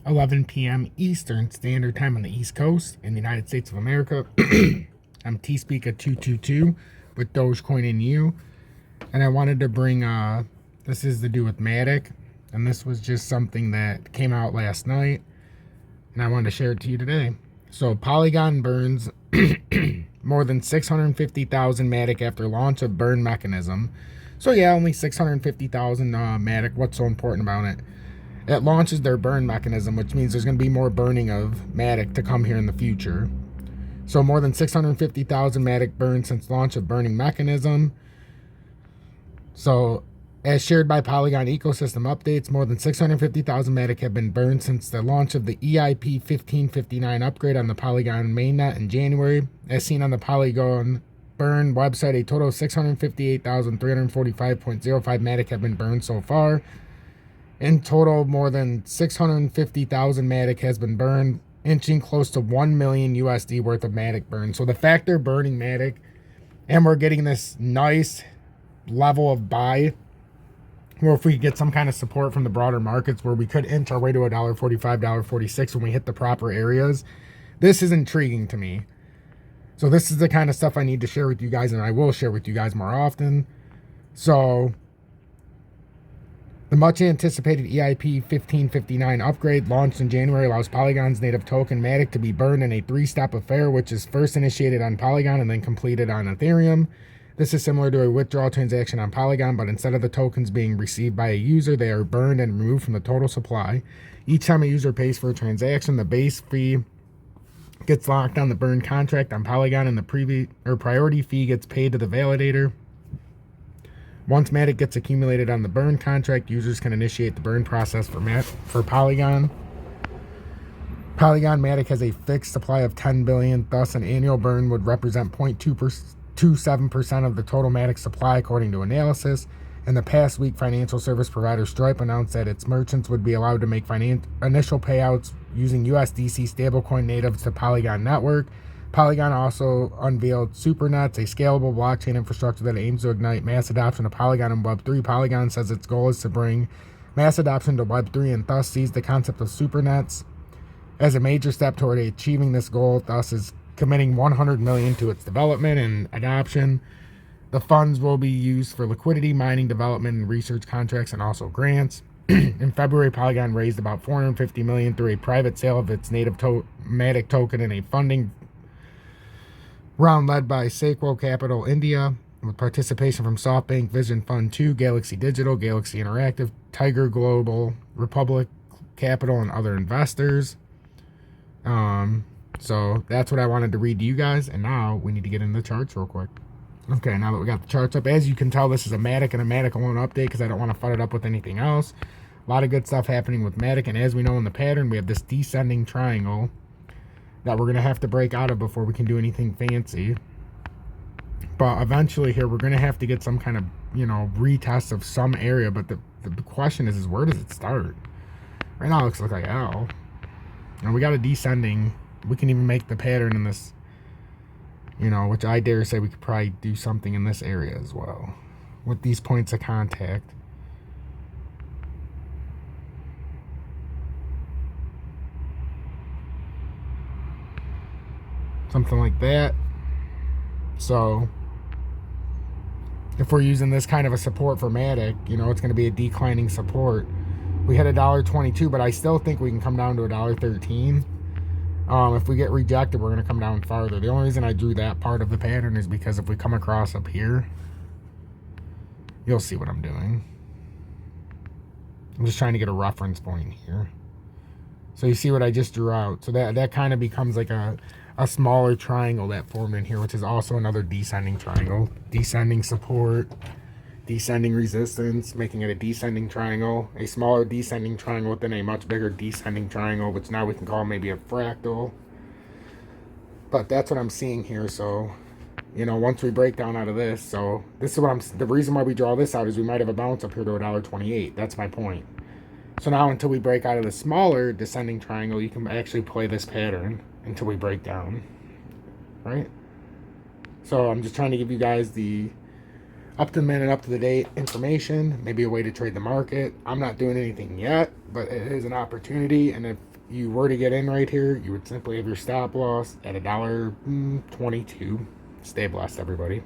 11 p.m. Eastern Standard Time on the East Coast in the United States of America. I'm T-Speaker222 with Dogecoin and you. And I wanted to bring, this is to do with MATIC. And this was just something that came out last night. And I wanted to share it to you today. So Polygon burns more than 650,000 MATIC after launch of burn mechanism. So yeah, only 650,000 MATIC. What's so important about it? It launches their burn mechanism, which means there's going to be more burning of MATIC to come here in the future. So more than 650,000 MATIC burned since launch of burning mechanism. So as shared by Polygon ecosystem updates, more than 650,000 MATIC have been burned since the launch of the EIP 1559 upgrade on the Polygon mainnet in January. As seen on the Polygon burn website, a total of 658,345.05 MATIC have been burned so far. In total, more than 650,000 MATIC has been burned, inching close to 1 million USD worth of MATIC burned. So the fact they're burning MATIC and we're getting this nice level of buy, or if we get some kind of support from the broader markets where we could inch our way to $1.45, $1.46 when we hit the proper areas, this is intriguing to me. So this is the kind of stuff I need to share with you guys, and I will share with you guys more often. So the much anticipated EIP 1559 upgrade launched in January allows Polygon's native token MATIC to be burned in a three-step affair, which is first initiated on Polygon and then completed on Ethereum. This is similar to a withdrawal transaction on Polygon, but instead of the tokens being received by a user, they are burned and removed from the total supply. Each time a user pays for a transaction, the base fee gets locked on the burn contract on Polygon, and the priority fee gets paid to the validator. Once MATIC gets accumulated on the burn contract, users can initiate the burn process for Polygon. Polygon MATIC has a fixed supply of 10 billion, thus an annual burn would represent 0.27% of the total MATIC supply, according to analysis. In the past week, financial service provider Stripe announced that its merchants would be allowed to make initial payouts using USDC stablecoin native to Polygon network. Polygon also unveiled SuperNets, a scalable blockchain infrastructure that aims to ignite mass adoption of Polygon and Web3. Polygon says its goal is to bring mass adoption to Web3 and thus sees the concept of SuperNets as a major step toward achieving this goal, thus is committing $100 million to its development and adoption. The funds will be used for liquidity, mining, development, and research contracts, and also grants. In February, Polygon raised about $450 million through a private sale of its native MATIC token in a funding round led by Sequo Capital India, with participation from SoftBank, Vision Fund 2, Galaxy Digital, Galaxy Interactive, Tiger Global, Republic Capital, and other investors. So that's what I wanted to read to you guys, and now we need to get into the charts real quick. Okay, now that we got the charts up, as you can tell, this is a MATIC and a MATIC alone update because I don't want to fight it up with anything else. A lot of good stuff happening with MATIC, and as we know in the pattern, we have this descending triangle that we're going to have to break out of before we can do anything fancy. But eventually here, we're going to have to get some kind of, retest of some area. But the question is where does it start? Right now it looks like L. And we got a descending. We can even make the pattern in this, which I dare say we could probably do something in this area as well with these points of contact. Something like that. So if we're using this kind of a support for MATIC, it's going to be a declining support. We hit $1.22, but I still think we can come down to $1.13. If we get rejected, we're going to come down farther. The only reason I drew that part of the pattern is because if we come across up here, you'll see what I'm doing. I'm just trying to get a reference point here. So you see what I just drew out. So that kind of becomes like a smaller triangle that formed in here, which is also another descending triangle. Descending support, descending resistance, making it a descending triangle. A smaller descending triangle within a much bigger descending triangle, which now we can call maybe a fractal. But that's what I'm seeing here. So, once we break down out of this, so this is what the reason why we draw this out is we might have a bounce up here to $1.28. That's my point. So now until we break out of the smaller descending triangle, you can actually play this pattern until we break down, right? So I'm just trying to give you guys the up to the minute, up to the date information, maybe a way to trade the market. I'm not doing anything yet, but it is an opportunity. And if you were to get in right here, you would simply have your stop loss at $1.22. Stay blessed, everybody.